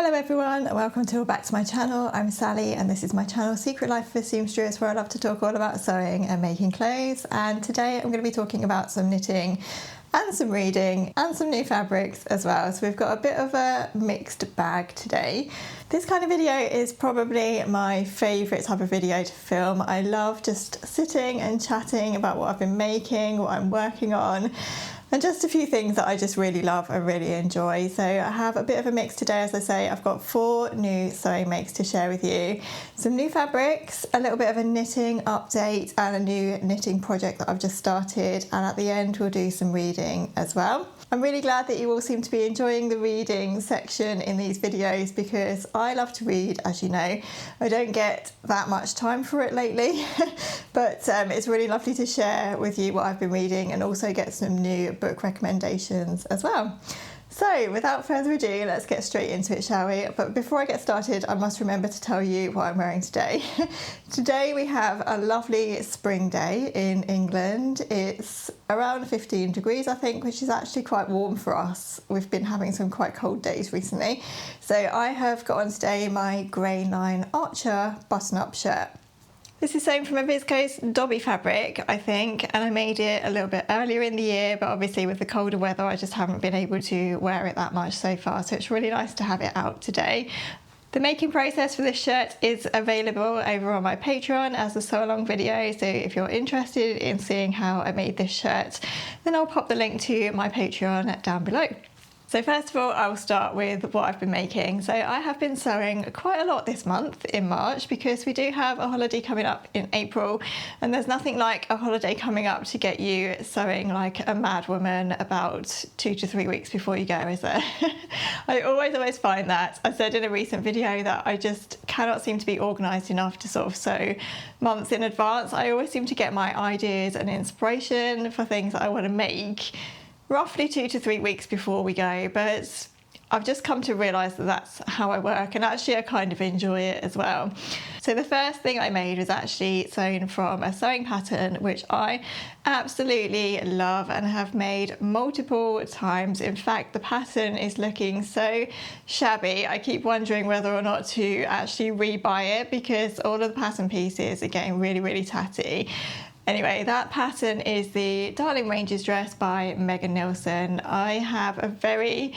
Hello everyone, and welcome back to my channel. I'm Sally and this is my channel Secret Life of a Seamstress, where I love to talk all about sewing and making clothes. And today I'm going to be talking about some knitting and some reading and some new fabrics as well. So we've got a bit of a mixed bag today. This kind of video is probably my favourite type of video to film. I love just sitting and chatting about what I've been making, what I'm working on, and just a few things that I just really love and really enjoy. So I have a bit of a mix today. As I say, I've got 4 new sewing makes to share with you. Some new fabrics, a little bit of a knitting update, and a new knitting project that I've just started. And at the end, we'll do some reading as well. I'm really glad that you all seem to be enjoying the reading section in these videos, because I love to read, as you know. I don't get that much time for it lately, but it's really lovely to share with you what I've been reading and also get some new book recommendations as well. So without further ado, let's get straight into it, shall we? But before I get started, I must remember to tell you what I'm wearing today. Today we have a lovely spring day in England. It's around 15 degrees, I think, which is actually quite warm for us. We've been having some quite cold days recently. So I have got on today my grey line Archer button-up shirt. This is sewn from a viscose Dobby fabric, I think, and I made it a little bit earlier in the year, but obviously with the colder weather I just haven't been able to wear it that much so far, so it's really nice to have it out today. The making process for this shirt is available over on my Patreon as a sew along video, so if you're interested in seeing how I made this shirt, then I'll pop the link to my Patreon down below. So first of all, I'll start with what I've been making. So I have been sewing quite a lot this month in March, because we do have a holiday coming up in April, and there's nothing like a holiday coming up to get you sewing like a mad woman about 2 to 3 weeks before you go, is there? I always find that. I said in a recent video that I just cannot seem to be organised enough to sort of sew months in advance. I always seem to get my ideas and inspiration for things that I want to make roughly 2 to 3 weeks before we go, but I've just come to realise that that's how I work, and actually I kind of enjoy it as well. So the first thing I made was actually sewn from a sewing pattern which I absolutely love and have made multiple times. In fact, the pattern is looking so shabby, I keep wondering whether or not to actually rebuy it, because all of the pattern pieces are getting really tatty. Anyway, that pattern is the Darling Ranges dress by Megan Nielsen. I have a very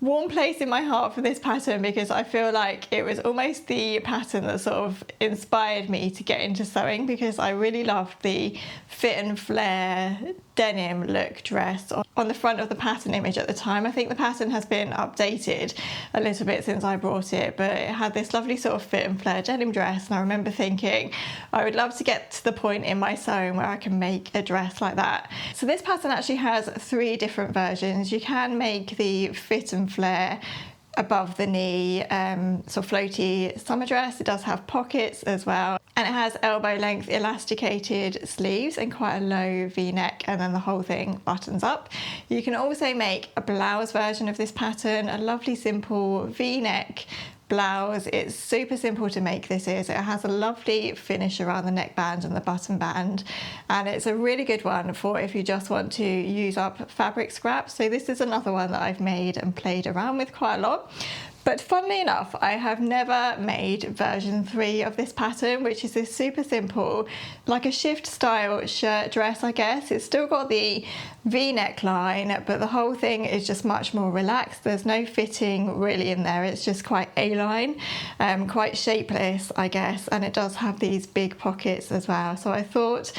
warm place in my heart for this pattern, because I feel like it was almost the pattern that sort of inspired me to get into sewing, because I really loved the fit and flare denim look dress on the front of the pattern image at the time. I think the pattern has been updated a little bit since I brought it, but it had this lovely sort of fit and flare denim dress, and I remember thinking I would love to get to the point in my sewing where I can make a dress like that. So this pattern actually has 3 different versions. You can make the fit and flare above the knee sort of floaty summer dress. It does have pockets as well, and it has elbow length elasticated sleeves and quite a low v-neck, and then the whole thing buttons up. You can also make a blouse version of this pattern, a lovely simple v-neck blouse. It's super simple to make. This is, it has a lovely finish around the neckband and the button band, and it's a really good one for if you just want to use up fabric scraps. So this is another one that I've made and played around with quite a lot. But funnily enough, I have never made version 3 of this pattern, which is this super simple, like a shift style shirt dress, I guess. It's still got the v-neck line, but the whole thing is just much more relaxed. There's no fitting really in there. It's just quite A-line, quite shapeless, I guess. And it does have these big pockets as well. So I thought,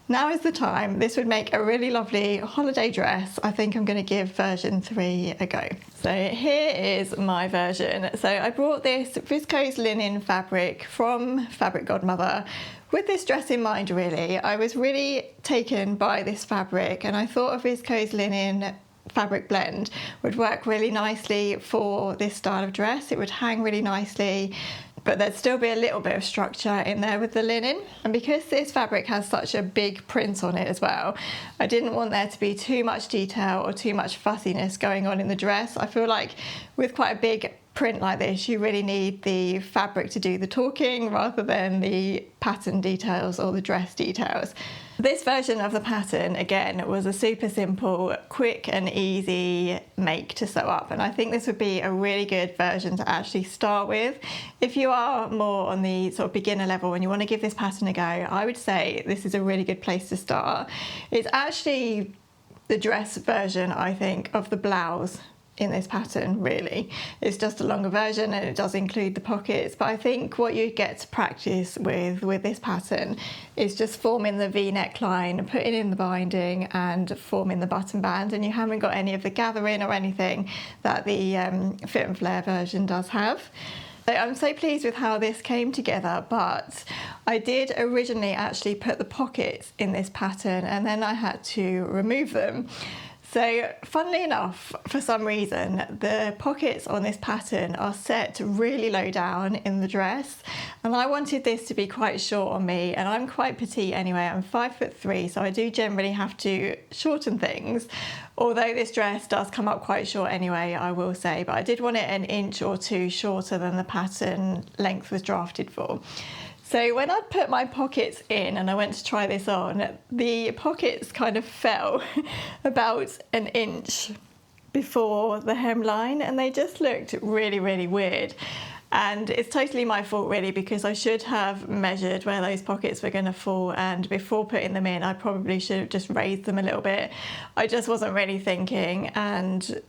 now is the time. This would make a really lovely holiday dress. I think I'm going to give version 3 a go. So here is my version. So I brought this viscose linen fabric from Fabric Godmother with this dress in mind, really. I was really taken by this fabric, and I thought a viscose linen fabric blend would work really nicely for this style of dress. It would hang really nicely, but there'd still be a little bit of structure in there with the linen. And because this fabric has such a big print on it as well, I didn't want there to be too much detail or too much fussiness going on in the dress. I feel like with quite a big print like this, you really need the fabric to do the talking rather than the pattern details or the dress details. This version of the pattern, again, was a super simple, quick and easy make to sew up, and I think this would be a really good version to actually start with. If you are more on the sort of beginner level and you want to give this pattern a go, I would say this is a really good place to start. It's actually the dress version, I think, of the blouse in this pattern, really. It's just a longer version and it does include the pockets, but I think what you get to practice with this pattern is just forming the V neckline, putting in the binding and forming the button band, and you haven't got any of the gathering or anything that the Fit and Flare version does have. So I'm so pleased with how this came together, but I did originally actually put the pockets in this pattern and then I had to remove them. So funnily enough, for some reason, the pockets on this pattern are set really low down in the dress, and I wanted this to be quite short on me, and I'm quite petite anyway. I'm 5'3", so I do generally have to shorten things, although this dress does come up quite short anyway, I will say, but I did want it an inch or two shorter than the pattern length was drafted for. So when I'd put my pockets in and I went to try this on, the pockets kind of fell about an inch before the hemline, and they just looked really, really weird. And it's totally my fault really, because I should have measured where those pockets were going to fall, and before putting them in I probably should have just raised them a little bit. I just wasn't really thinking, and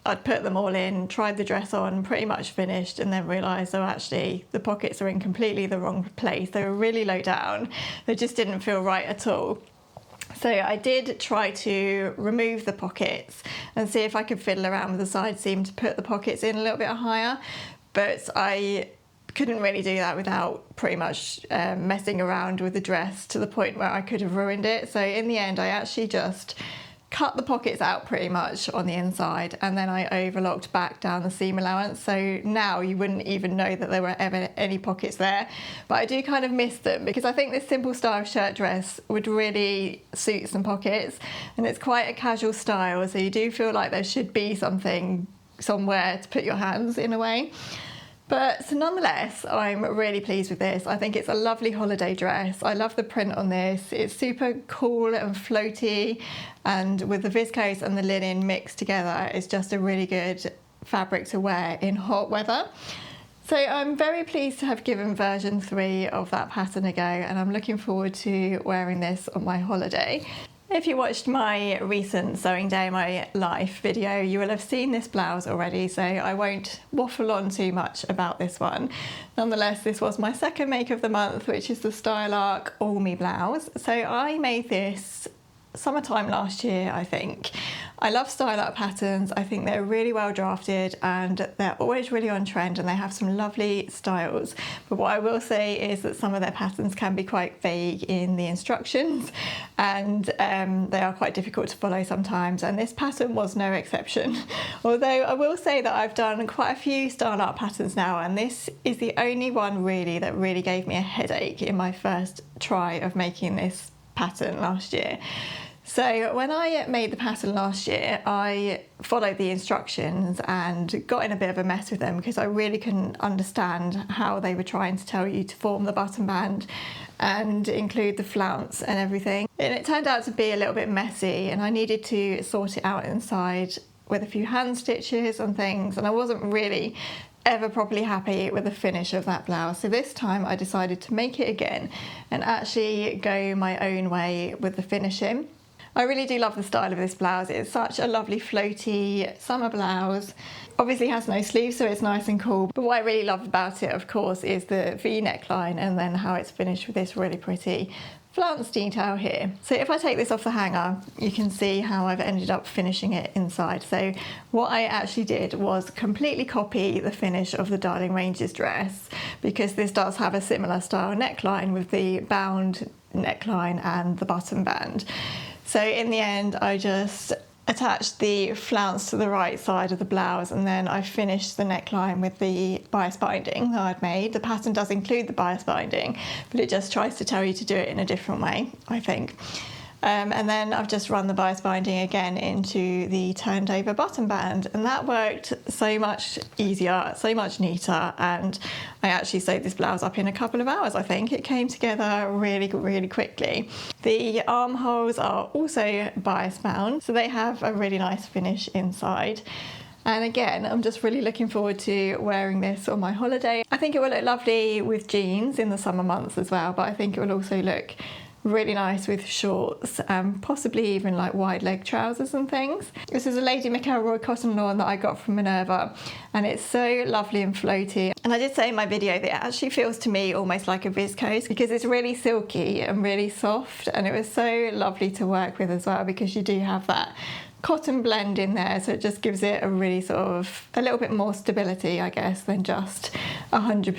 I'd put them all in, tried the dress on, pretty much finished, and then realised, oh, actually, the pockets are in completely the wrong place. They were really low down. They just didn't feel right at all. So I did try to remove the pockets and see if I could fiddle around with the side seam to put the pockets in a little bit higher, but I couldn't really do that without pretty much messing around with the dress to the point where I could have ruined it. So in the end, I actually just cut the pockets out pretty much on the inside, and then I overlocked back down the seam allowance, so now you wouldn't even know that there were ever any pockets there. But I do kind of miss them, because I think this simple style shirt dress would really suit some pockets, and it's quite a casual style, so you do feel like there should be something somewhere to put your hands in a way. But so nonetheless, I'm really pleased with this. I think it's a lovely holiday dress. I love the print on this. It's super cool and floaty, and with the viscose and the linen mixed together, it's just a really good fabric to wear in hot weather. So I'm very pleased to have given version 3 of that pattern a go, and I'm looking forward to wearing this on my holiday. If you watched my recent Sewing Day of My Life video, you will have seen this blouse already, so I won't waffle on too much about this one. Nonetheless, this was my second make of the month, which is the Style Arc All Me blouse. So I made this summertime last year, I think. I love Style Arc patterns. I think they're really well drafted and they're always really on trend, and they have some lovely styles. But what I will say is that some of their patterns can be quite vague in the instructions, and they are quite difficult to follow sometimes, and this pattern was no exception. Although I will say that I've done quite a few Style Arc patterns now, and this is the only one really that really gave me a headache in my first try of making this pattern last year. So when I made the pattern last year, I followed the instructions and got in a bit of a mess with them, because I really couldn't understand how they were trying to tell you to form the button band and include the flounce and everything. And it turned out to be a little bit messy, and I needed to sort it out inside with a few hand stitches and things, and I wasn't really ever properly happy with the finish of that blouse. So this time I decided to make it again and actually go my own way with the finishing. I really do love the style of this blouse. It's such a lovely floaty summer blouse. Obviously has no sleeves, so it's nice and cool. But what I really love about it, of course, is the V neckline and then how it's finished with this really pretty flounce detail here. So if I take this off the hanger, you can see how I've ended up finishing it inside. So what I actually did was completely copy the finish of the Darling Ranges dress, because this does have a similar style neckline with the bound neckline and the button band. So in the end, I just attached the flounce to the right side of the blouse, and then I finished the neckline with the bias binding that I'd made. The pattern does include the bias binding, but it just tries to tell you to do it in a different way, I think. And then I've just run the bias binding again into the turned over button band, and that worked so much easier, so much neater, and I actually sewed this blouse up in a couple of hours. I think it came together really quickly. The armholes are also bias bound, so they have a really nice finish inside. And again, I'm just really looking forward to wearing this on my holiday. I think it will look lovely with jeans in the summer months as well, but I think it will also look really nice with shorts, possibly even like wide leg trousers and things. This is a Lady McElroy cotton lawn that I got from Minerva, and it's so lovely and floaty. And I did say in my video that it actually feels to me almost like a viscose, because it's really silky and really soft, and it was so lovely to work with as well, because you do have that cotton blend in there, so it just gives it a really sort of a little bit more stability, I guess, than just 100%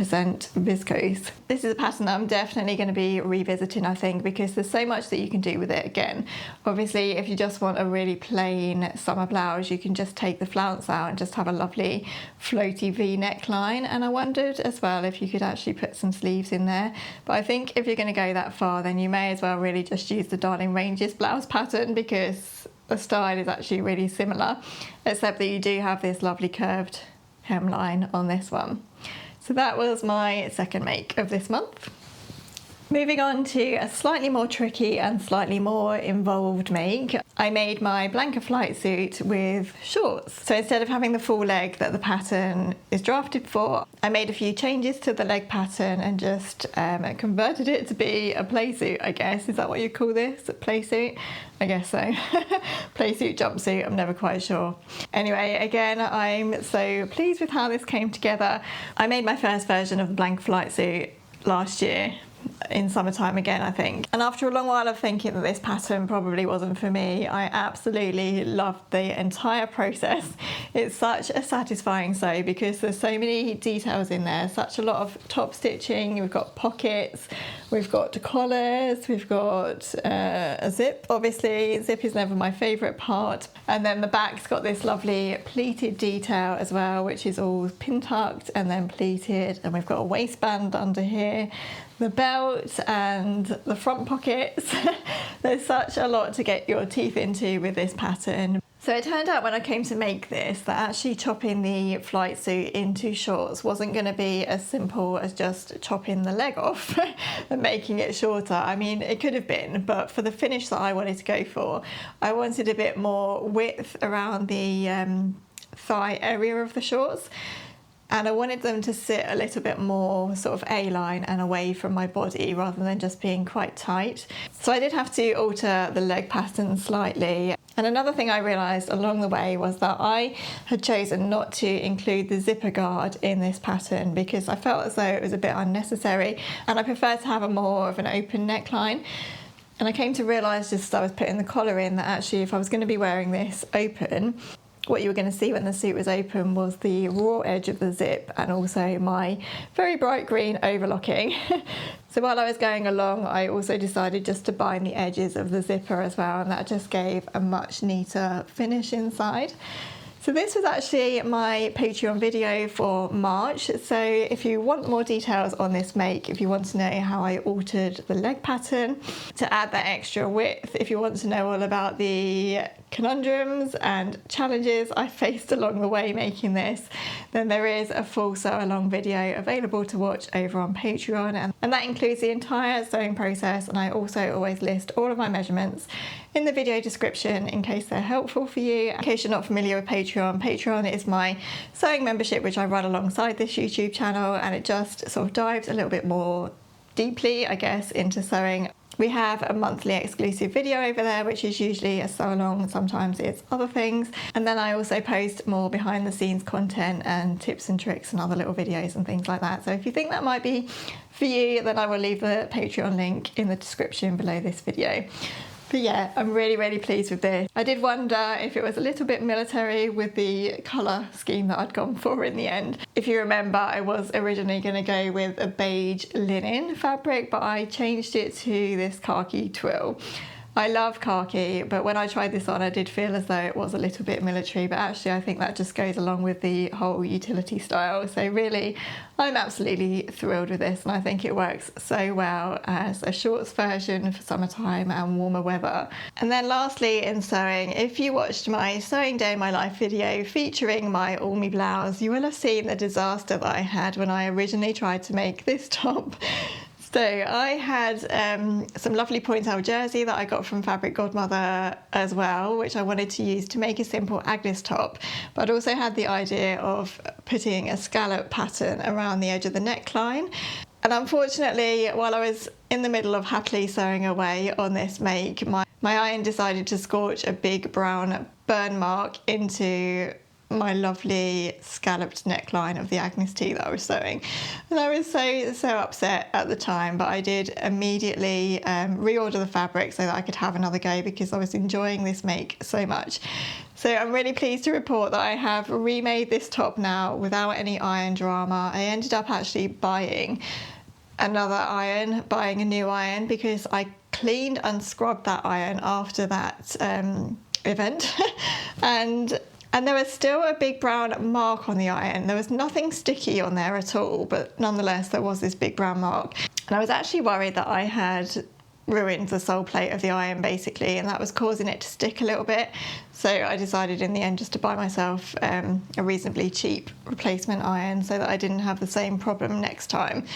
viscose. This is a pattern that I'm definitely going to be revisiting, I think, because there's so much that you can do with it. Again, obviously, if you just want a really plain summer blouse, you can just take the flounce out and just have a lovely floaty V neckline. And I wondered as well if you could actually put some sleeves in there, but I think if you're going to go that far, then you may as well really just use the Darling Ranges blouse pattern, because the style is actually really similar, except that you do have this lovely curved hemline on this one. So that was my second make of this month. Moving on to a slightly more tricky and slightly more involved make, I made my blanket flight suit with shorts. So instead of having the full leg that the pattern is drafted for, I made a few changes to the leg pattern and just converted it to be a play suit, I guess. Is that what you call this? A play suit? I guess so. Play suit, jumpsuit, I'm never quite sure. Anyway, again, I'm so pleased with how this came together. I made my first version of the blanket flight suit last year, in summertime again, I think. And after a long while of thinking that this pattern probably wasn't for me, I absolutely loved the entire process. It's such a satisfying sew because there's so many details in there, such a lot of top stitching. We've got pockets, we've got collars, we've got a zip. Obviously, zip is never my favourite part. And then the back's got this lovely pleated detail as well, which is all pin tucked and then pleated. And we've got a waistband under here, the belt and the front pockets. There's such a lot to get your teeth into with this pattern. So it turned out when I came to make this that actually chopping the flight suit into shorts wasn't going to be as simple as just chopping the leg off and making it shorter. I mean, it could have been, but for the finish that I wanted to go for, I wanted a bit more width around the thigh area of the shorts. And I wanted them to sit a little bit more sort of A-line and away from my body rather than just being quite tight. So I did have to alter the leg pattern slightly. And another thing I realised along the way was that I had chosen not to include the zipper guard in this pattern because I felt as though it was a bit unnecessary, and I prefer to have a more of an open neckline. And I came to realise just as I was putting the collar in that actually if I was going to be wearing this open, what you were going to see when the suit was open was the raw edge of the zip and also my very bright green overlocking. So while I was going along, I also decided just to bind the edges of the zipper as well, and that just gave a much neater finish inside. So this was actually my Patreon video for March. So if you want more details on this make, if you want to know how I altered the leg pattern to add that extra width, if you want to know all about the conundrums and challenges I faced along the way making this, then there is a full sew along video available to watch over on Patreon, and that includes the entire sewing process, and I also always list all of my measurements in the video description in case they're helpful for you. In case you're not familiar with Patreon is my sewing membership which I run alongside this YouTube channel, and it just sort of dives a little bit more deeply, I guess, into sewing. We have a monthly exclusive video over there, which is usually a sew along, sometimes it's other things. And then I also post more behind the scenes content and tips and tricks and other little videos and things like that. So if you think that might be for you, then I will leave the Patreon link in the description below this video. But yeah, I'm really pleased with this. I did wonder if it was a little bit military with the colour scheme that I'd gone for in the end. If you remember, I was originally going to go with a beige linen fabric, but I changed it to this khaki twill. I love khaki, but when I tried this on, I did feel as though it was a little bit military, but actually I think that just goes along with the whole utility style. So really, I'm absolutely thrilled with this, and I think it works so well as a shorts version for summertime and warmer weather. And then lastly, in sewing, if you watched my sewing day in my life video featuring my All Me blouse, you will have seen the disaster that I had when I originally tried to make this top. So I had some lovely pointelle jersey that I got from Fabric Godmother as well, which I wanted to use to make a simple Agnes top. But I also had the idea of putting a scallop pattern around the edge of the neckline. And unfortunately, while I was in the middle of happily sewing away on this make, my iron decided to scorch a big brown burn mark into my lovely scalloped neckline of the Agnes tee that I was sewing, and I was so upset at the time, but I did immediately reorder the fabric so that I could have another go because I was enjoying this make so much. So I'm really pleased to report that I have remade this top now without any iron drama. I ended up actually buying another iron, buying a new iron, because I cleaned and scrubbed that iron after that event and there was still a big brown mark on the iron. There was nothing sticky on there at all, but nonetheless there was this big brown mark. And I was actually worried that I had ruined the sole plate of the iron basically, and that was causing it to stick a little bit. So I decided in the end just to buy myself a reasonably cheap replacement iron so that I didn't have the same problem next time.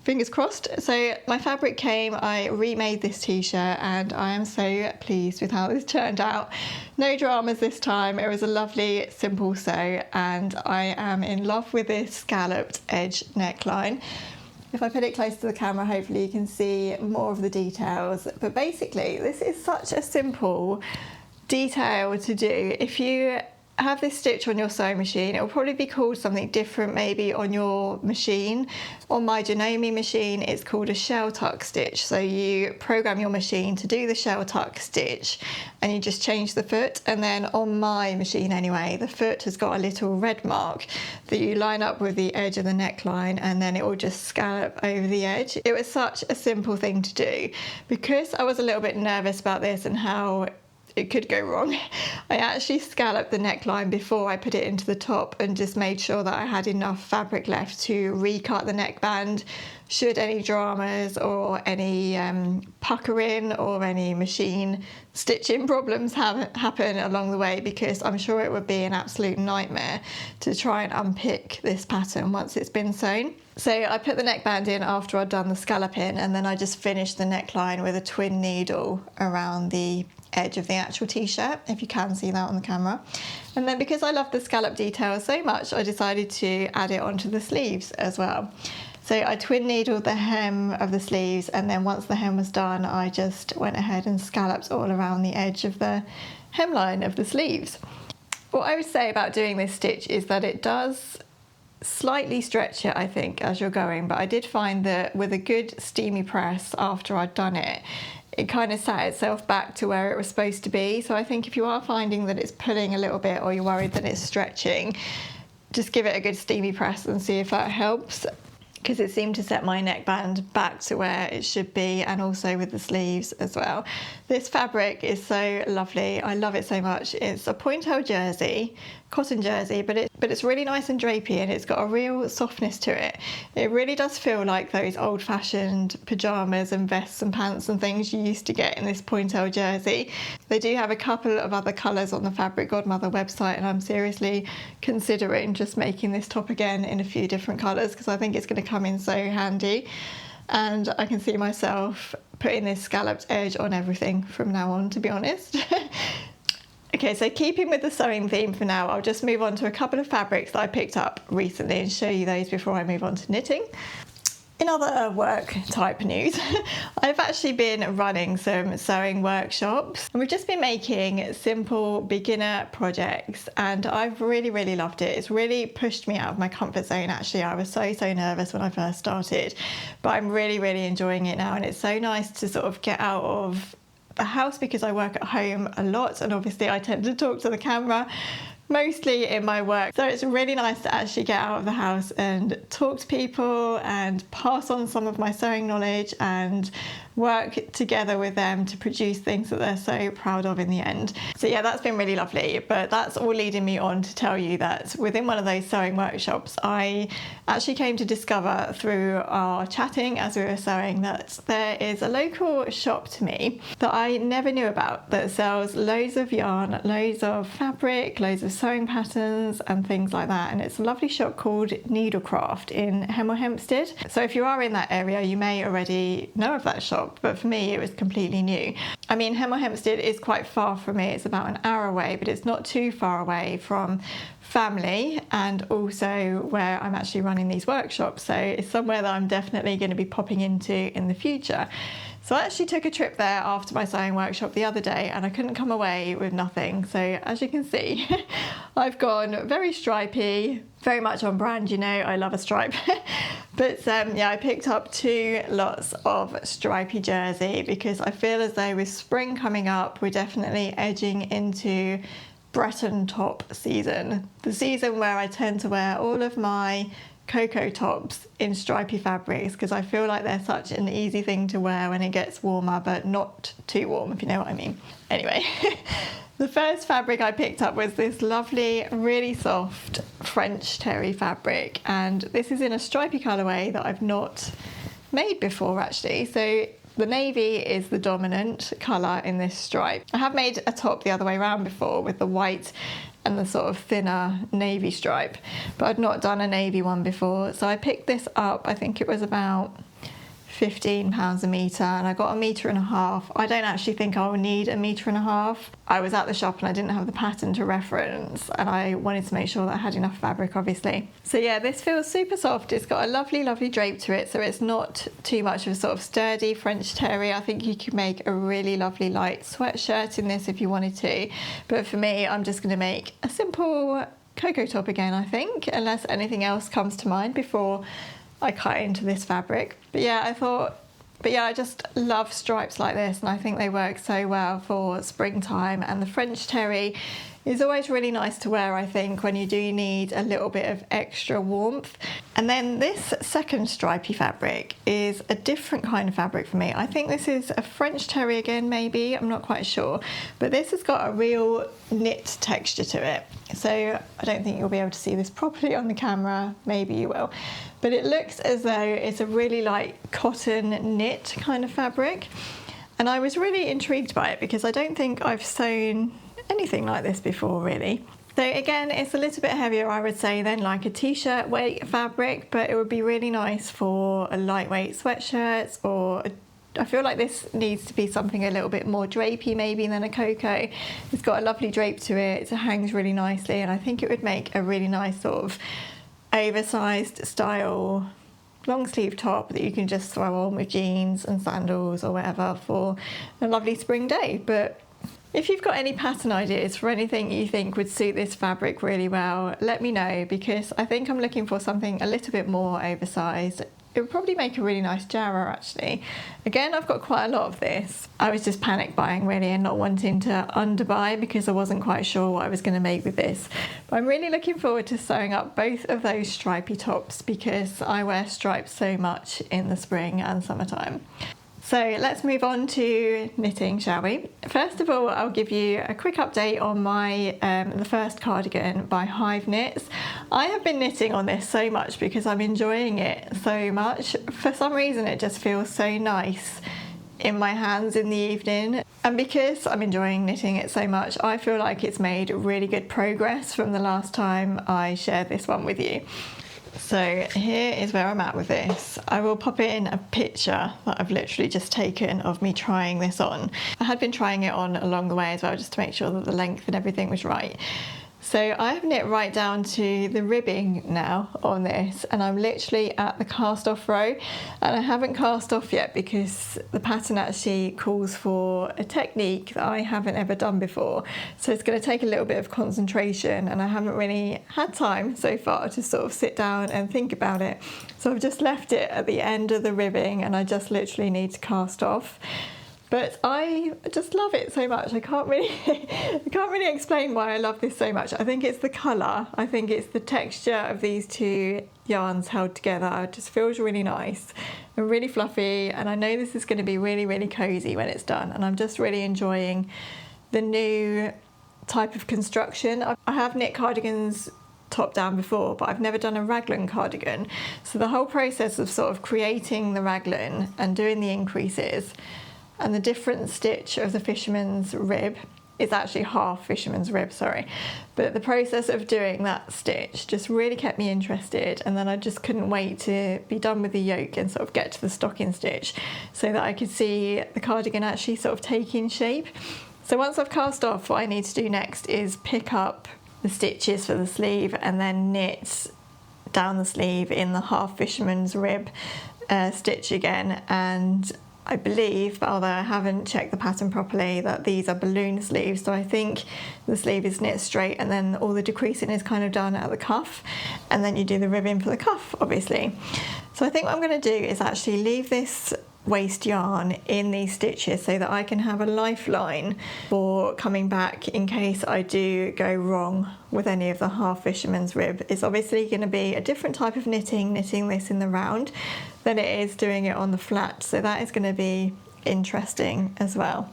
Fingers crossed. So my fabric came, I remade this t-shirt, and I am so pleased with how this turned out. No dramas this time. It was a lovely simple sew, and I am in love with this scalloped edge neckline. If I put it close to the camera, hopefully you can see more of the details. But basically, this is such a simple detail to do. If you have this stitch on your sewing machine, it will probably be called something different maybe on your machine. On my Janome machine, it's called a shell tuck stitch. So you program your machine to do the shell tuck stitch and you just change the foot. And then on my machine anyway, the foot has got a little red mark that you line up with the edge of the neckline, and then it will just scallop over the edge. It was such a simple thing to do. Because I was a little bit nervous about this and how it could go wrong, I actually scalloped the neckline before I put it into the top and just made sure that I had enough fabric left to recut the neckband should any dramas or any puckering or any machine stitching problems happen along the way, because I'm sure it would be an absolute nightmare to try and unpick this pattern once it's been sewn. So I put the neckband in after I'd done the scalloping, and then I just finished the neckline with a twin needle around the edge of the actual t-shirt, if you can see that on the camera. And then because I love the scallop detail so much, I decided to add it onto the sleeves as well. So I twin needled the hem of the sleeves, and then once the hem was done, I just went ahead and scalloped all around the edge of the hemline of the sleeves. What I would say about doing this stitch is that it does slightly stretch it, I think, as you're going, but I did find that with a good steamy press after I'd done it, it kind of sat itself back to where it was supposed to be. So I think if you are finding that it's pulling a little bit or you're worried that it's stretching, just give it a good steamy press and see if that helps, because it seemed to set my neckband back to where it should be, and also with the sleeves as well. This fabric is so lovely. I love it so much. It's a pointelle jersey, cotton jersey, but it's really nice and drapey, and it's got a real softness to it. It really does feel like those old-fashioned pyjamas and vests and pants and things you used to get in this pointelle jersey. They do have a couple of other colours on the Fabric Godmother website, and I'm seriously considering just making this top again in a few different colours, because I think it's going to come in so handy. And I can see myself putting this scalloped edge on everything from now on, to be honest. Okay, so keeping with the sewing theme for now, I'll just move on to a couple of fabrics that I picked up recently and show you those before I move on to knitting. In other work type news, I've actually been running some sewing workshops, and we've just been making simple beginner projects, and I've really loved it. It's really pushed me out of my comfort zone actually. I was so nervous when I first started, but I'm really enjoying it now, and it's so nice to sort of get out of the house because I work at home a lot, and obviously I tend to talk to the camera mostly in my work. So it's really nice to actually get out of the house and talk to people and pass on some of my sewing knowledge and work together with them to produce things that they're so proud of in the end. So yeah, that's been really lovely. But that's all leading me on to tell you that within one of those sewing workshops, I actually came to discover through our chatting as we were sewing that there is a local shop to me that I never knew about that sells loads of yarn, loads of fabric, loads of sewing patterns and things like that. And it's a lovely shop called Needlecraft in Hemel Hempstead. So if you are in that area, you may already know of that shop, but for me it was completely new. I mean, Hemel Hempstead is quite far from me. It's about an hour away, but it's not too far away from family and also where I'm actually running these workshops. So it's somewhere that I'm definitely going to be popping into in the future. So I actually took a trip there after my sewing workshop the other day and I couldn't come away with nothing. So as you can see, I've gone very stripy, very much on brand, you know, I love a stripe. But yeah, I picked up 2 lots of stripy jersey because I feel as though with spring coming up, we're definitely edging into Breton top season. The season where I tend to wear all of my cocoa tops in stripy fabrics because I feel like they're such an easy thing to wear when it gets warmer, but not too warm, if you know what I mean. Anyway, the first fabric I picked up was this lovely, really soft French terry fabric, and this is in a stripy colourway that I've not made before actually. So the navy is the dominant colour in this stripe. I have made a top the other way around before with the white and the sort of thinner navy stripe, but I'd not done a navy one before. So I picked this up, I think it was about £15 a metre, and I got 1.5 metres. I don't actually think I'll need 1.5 metres. I was at the shop and I didn't have the pattern to reference and I wanted to make sure that I had enough fabric, obviously. So yeah, this feels super soft. It's got a lovely, lovely drape to it, so it's not too much of a sort of sturdy French terry. I think you could make a really lovely light sweatshirt in this if you wanted to, but for me, I'm just going to make a simple cocoa top again, I think, unless anything else comes to mind before I cut into this fabric. But yeah, I just love stripes like this and I think they work so well for springtime, and the French terry is always really nice to wear, I think, when you do need a little bit of extra warmth. And then this second stripy fabric is a different kind of fabric for me. I think this is a French terry again, maybe, I'm not quite sure, but this has got a real knit texture to it. So I don't think you'll be able to see this properly on the camera, maybe you will, but it looks as though it's a really light cotton knit kind of fabric. And I was really intrigued by it because I don't think I've sewn anything like this before, really. So again, it's a little bit heavier, I would say, than like a t-shirt weight fabric, but it would be really nice for a lightweight sweatshirt, or I feel like this needs to be something a little bit more drapey maybe than a cocoa. It's got a lovely drape to it, it hangs really nicely, and I think it would make a really nice sort of oversized style long sleeve top that you can just throw on with jeans and sandals or whatever for a lovely spring day. But if you've got any pattern ideas for anything you think would suit this fabric really well, let me know, because I think I'm looking for something a little bit more oversized. It would probably make a really nice jarrah actually. Again, I've got quite a lot of this. I was just panic buying really and not wanting to underbuy because I wasn't quite sure what I was going to make with this. But I'm really looking forward to sewing up both of those stripy tops because I wear stripes so much in the spring and summertime. So let's move on to knitting, shall we? First of all, I'll give you a quick update on my the first cardigan by Hive Knits. I have been knitting on this so much because I'm enjoying it so much. For some reason, it just feels so nice in my hands in the evening. And because I'm enjoying knitting it so much, I feel like it's made really good progress from the last time I shared this one with you. So here is where I'm at with this. I will pop in a picture that I've literally just taken of me trying this on. I had been trying it on along the way as well, just to make sure that the length and everything was right. So I have knit right down to the ribbing now on this, and I'm literally at the cast off row, and I haven't cast off yet because the pattern actually calls for a technique that I haven't ever done before. So it's going to take a little bit of concentration, and I haven't really had time so far to sort of sit down and think about it. So I've just left it at the end of the ribbing and I just literally need to cast off. But I just love it so much. I can't really explain why I love this so much. I think it's the colour. I think it's the texture of these two yarns held together. It just feels really nice and really fluffy. And I know this is going to be really, really cosy when it's done. And I'm just really enjoying the new type of construction. I have knit cardigans top down before, but I've never done a raglan cardigan. So the whole process of sort of creating the raglan and doing the increases and the different stitch of the fisherman's rib, it's actually half fisherman's rib, sorry. But the process of doing that stitch just really kept me interested, and then I just couldn't wait to be done with the yoke and sort of get to the stocking stitch so that I could see the cardigan actually sort of taking shape. So once I've cast off, what I need to do next is pick up the stitches for the sleeve and then knit down the sleeve in the half fisherman's rib stitch again. And I believe, although I haven't checked the pattern properly, that these are balloon sleeves, so I think the sleeve is knit straight and then all the decreasing is kind of done at the cuff, and then you do the ribbing for the cuff, obviously. So I think what I'm going to do is actually leave this waste yarn in these stitches so that I can have a lifeline for coming back in case I do go wrong with any of the half fisherman's rib. It's obviously going to be a different type of knitting this in the round than it is doing it on the flat, so that is going to be interesting as well.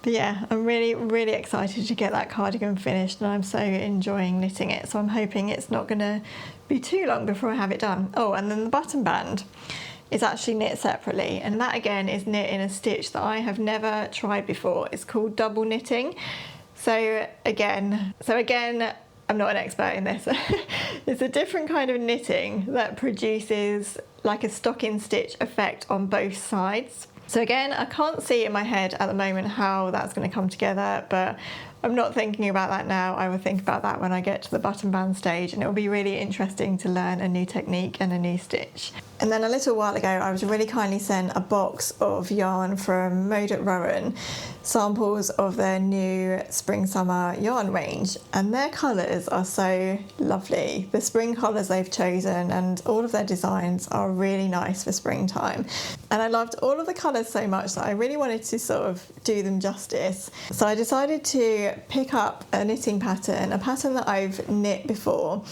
But yeah, I'm really, really excited to get that cardigan finished, and I'm so enjoying knitting it, so I'm hoping it's not going to be too long before I have it done. Oh, and then the button band is actually knit separately, and that again is knit in a stitch that I have never tried before. It's called double knitting. So again, I'm not an expert in this. It's a different kind of knitting that produces like a stocking stitch effect on both sides. So again, I can't see in my head at the moment how that's going to come together, but I'm not thinking about that now. I will think about that when I get to the button band stage, and it will be really interesting to learn a new technique and a new stitch. And then a little while ago, I was really kindly sent a box of yarn from Mode at Rowan, samples of their new spring-summer yarn range, and their colours are so lovely. The spring colours they've chosen and all of their designs are really nice for springtime. And I loved all of the colours so much that I really wanted to sort of do them justice. So I decided to pick up a knitting pattern, a pattern that I've knit before.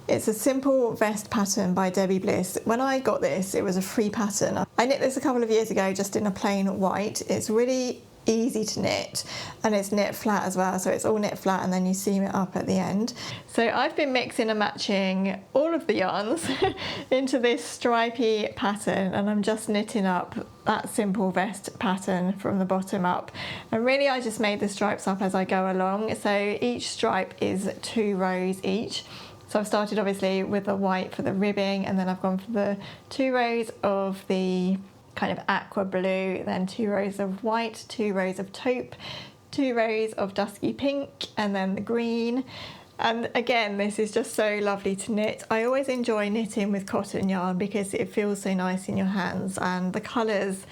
It's a simple vest pattern by Debbie Bliss. When I got this, it was a free pattern. I knit this a couple of years ago just in a plain white. It's really easy to knit, and it's knit flat as well, so it's all knit flat and then you seam it up at the end. So I've been mixing and matching all of the yarns into this stripy pattern, and I'm just knitting up that simple vest pattern from the bottom up, and really I just made the stripes up as I go along. So each stripe is 2 rows each. So I've started obviously with the white for the ribbing, and then I've gone for the 2 rows of the kind of aqua blue, then 2 rows of white, 2 rows of taupe, 2 rows of dusky pink, and then the green. And again, this is just so lovely to knit. I always enjoy knitting with cotton yarn because it feels so nice in your hands, and the colours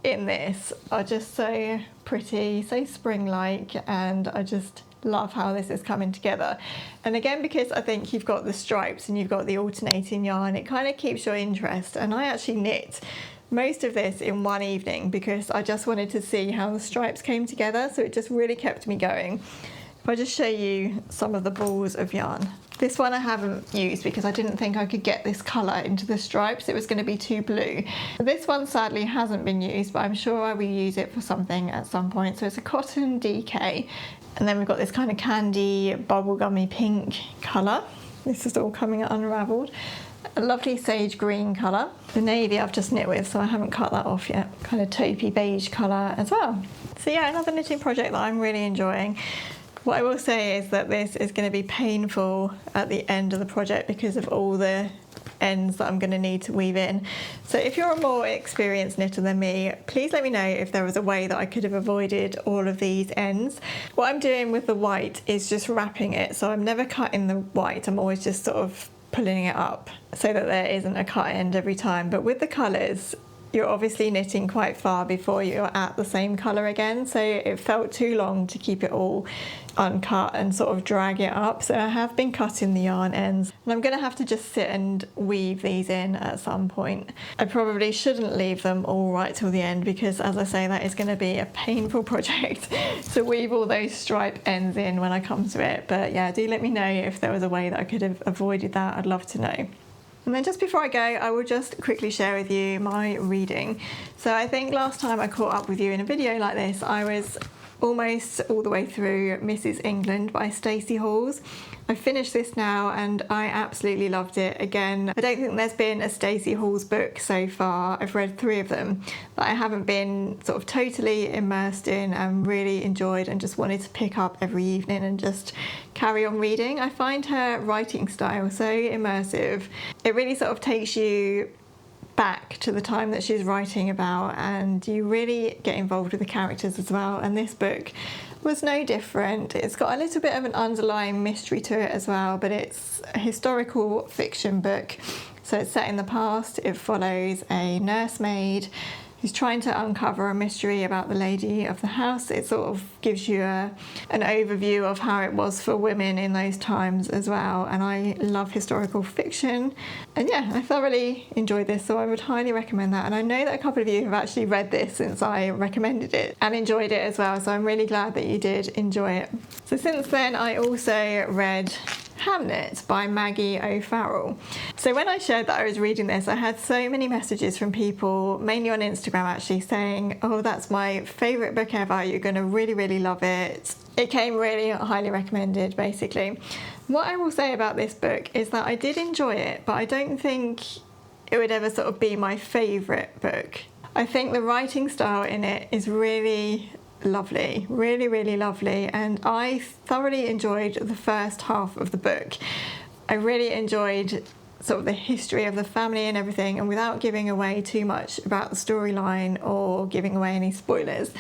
in this are just so pretty, so spring-like, and I just love how this is coming together. And again, because I think you've got the stripes and you've got the alternating yarn, it kind of keeps your interest. And I actually knit most of this in one evening because I just wanted to see how the stripes came together, so it just really kept me going. If I just show you some of the balls of yarn. This one I haven't used because I didn't think I could get this colour into the stripes. It was going to be too blue. This one sadly hasn't been used, but I'm sure I will use it for something at some point. So it's a cotton DK. And then we've got this kind of candy bubblegummy pink colour. This is all coming unravelled. A lovely sage green colour. The navy I've just knit with, so I haven't cut that off yet. Kind of taupey beige colour as well. So yeah, another knitting project that I'm really enjoying. What I will say is that this is going to be painful at the end of the project because of all the ends that I'm going to need to weave in. So if you're a more experienced knitter than me, please let me know if there was a way that I could have avoided all of these ends. What I'm doing with the white is just wrapping it, so I'm never cutting the white, I'm always just sort of pulling it up so that there isn't a cut end every time. But with the colours, you're obviously knitting quite far before you're at the same colour again, so it felt too long to keep it all uncut and sort of drag it up. So I have been cutting the yarn ends, and I'm going to have to just sit and weave these in at some point. I probably shouldn't leave them all right till the end, because as I say, that is going to be a painful project to weave all those stripe ends in when I come to it. But yeah, do let me know if there was a way that I could have avoided that. I'd love to know. And then just before I go, I will just quickly share with you my reading. So I think last time I caught up with you in a video like this, I was almost all the way through Mrs. England by Stacey Halls. I've finished this now and I absolutely loved it. Again, I don't think there's been a Stacey Halls book so far. I've read 3 of them that I haven't been sort of totally immersed in and really enjoyed and just wanted to pick up every evening and just carry on reading. I find her writing style so immersive. It really sort of takes you back to the time that she's writing about, and you really get involved with the characters as well, and this book was no different. It's got a little bit of an underlying mystery to it as well, but it's a historical fiction book, so it's set in the past. It follows a nursemaid who's trying to uncover a mystery about the lady of the house. It sort of gives you an overview of how it was for women in those times as well, and I love historical fiction, and yeah, I thoroughly enjoyed this, so I would highly recommend that. And I know that a couple of you have actually read this since I recommended it and enjoyed it as well, so I'm really glad that you did enjoy it. So since then I also read Hamnet by Maggie O'Farrell. So when I shared that I was reading this, I had so many messages from people, mainly on Instagram actually, saying, oh, that's my favourite book ever, you're going to really love it. It came really highly recommended, basically. What I will say about this book is that I did enjoy it, but I don't think it would ever sort of be my favourite book. I think the writing style in it is really lovely, really lovely, and I thoroughly enjoyed the first half of the book. I really enjoyed sort of the history of the family and everything, and without giving away too much about the storyline or giving away any spoilers,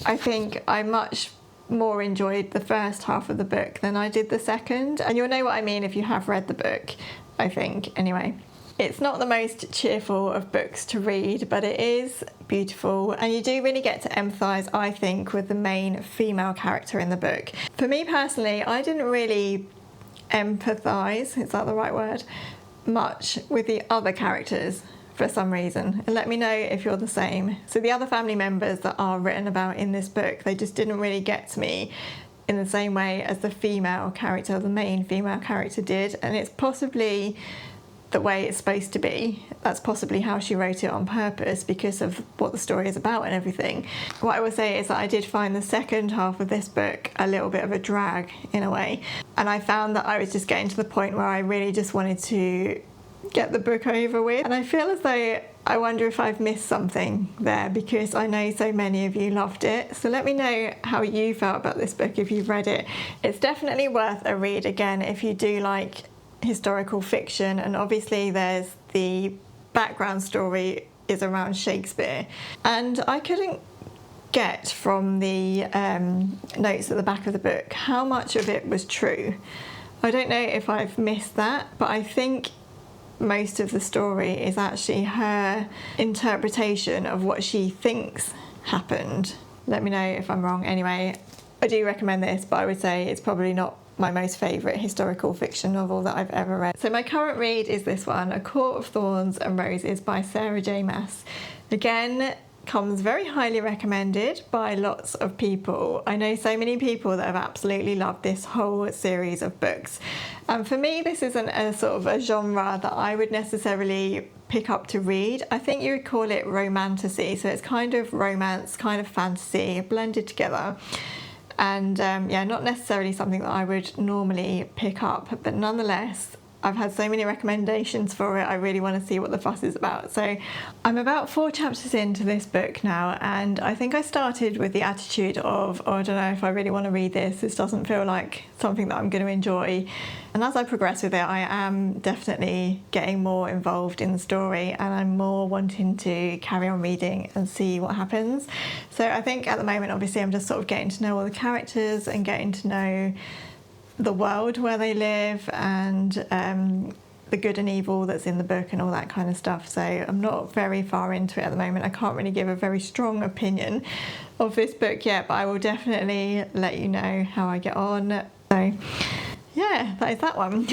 I think I much more enjoyed the first half of the book than I did the second, and you'll know what I mean if you have read the book, I think, anyway. It's not the most cheerful of books to read, but it is beautiful, and you do really get to empathise, I think, with the main female character in the book. For me personally, I didn't really empathise, is that the right word, much with the other characters for some reason, and let me know if you're the same. So the other family members that are written about in this book, they just didn't really get to me in the same way as the female character, the main female character did, and it's possibly the way it's supposed to be. That's possibly how she wrote it on purpose because of what the story is about and everything. What I will say is that I did find the second half of this book a little bit of a drag in a way, and I found that I was just getting to the point where I really just wanted to get the book over with, and I feel as though I wonder if I've missed something there, because I know so many of you loved it. So let me know how you felt about this book if you've read it. It's definitely worth a read, again, if you do like historical fiction, and obviously there's the background story is around Shakespeare, and I couldn't get from the notes at the back of the book how much of it was true. I don't know if I've missed that, but I think most of the story is actually her interpretation of what she thinks happened. Let me know if I'm wrong. Anyway, I do recommend this, but I would say it's probably not my most favourite historical fiction novel that I've ever read. So my current read is this one, A Court of Thorns and Roses by Sarah J. Maas. Again, comes very highly recommended by lots of people. I know so many people that have absolutely loved this whole series of books. And for me, this isn't a sort of a genre that I would necessarily pick up to read. I think you would call it romantasy. So it's kind of romance, kind of fantasy, blended together. And yeah, not necessarily something that I would normally pick up, but nonetheless, I've had so many recommendations for it, I really want to see what the fuss is about. So I'm about 4 chapters into this book now, and I think I started with the attitude of, oh, I don't know if I really want to read this, this doesn't feel like something that I'm going to enjoy. And as I progress with it, I am definitely getting more involved in the story, and I'm more wanting to carry on reading and see what happens. So I think at the moment, obviously, I'm just sort of getting to know all the characters and getting to know the world where they live, and the good and evil that's in the book and all that kind of stuff. So I'm not very far into it at the moment. I can't really give a very strong opinion of this book yet, but I will definitely let you know how I get on. So yeah, that is that one.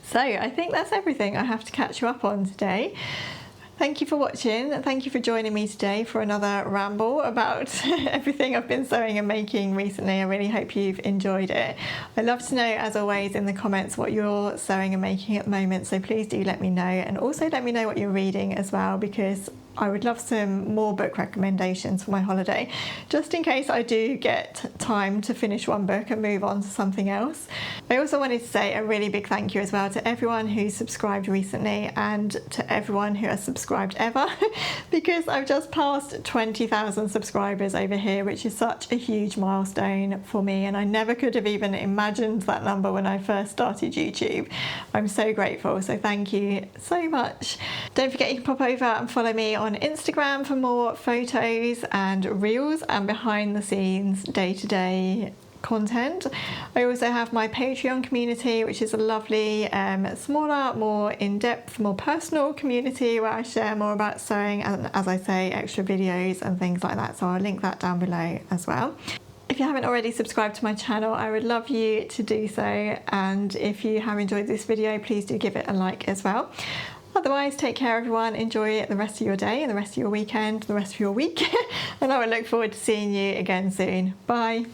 So I think that's everything I have to catch you up on today. Thank you for watching. Thank you for joining me today for another ramble about everything I've been sewing and making recently. I really hope you've enjoyed it. I'd love to know, as always, in the comments what you're sewing and making at the moment, so please do let me know, and also let me know what you're reading as well, because I would love some more book recommendations for my holiday, just in case I do get time to finish one book and move on to something else. I also wanted to say a really big thank you as well to everyone who subscribed recently and to everyone who has subscribed ever, because I've just passed 20,000 subscribers over here, which is such a huge milestone for me, and I never could have even imagined that number when I first started YouTube. I'm so grateful, so thank you so much. Don't forget you can pop over and follow me on Instagram for more photos and reels and behind the scenes day-to-day content. I also have my Patreon community, which is a lovely smaller, more in-depth, more personal community where I share more about sewing and, as I say, extra videos and things like that, so I'll link that down below as well. If you haven't already subscribed to my channel, I would love you to do so, and if you have enjoyed this video, please do give it a like as well. Otherwise, take care everyone, enjoy the rest of your day and the rest of your weekend, the rest of your week, and I will look forward to seeing you again soon. Bye.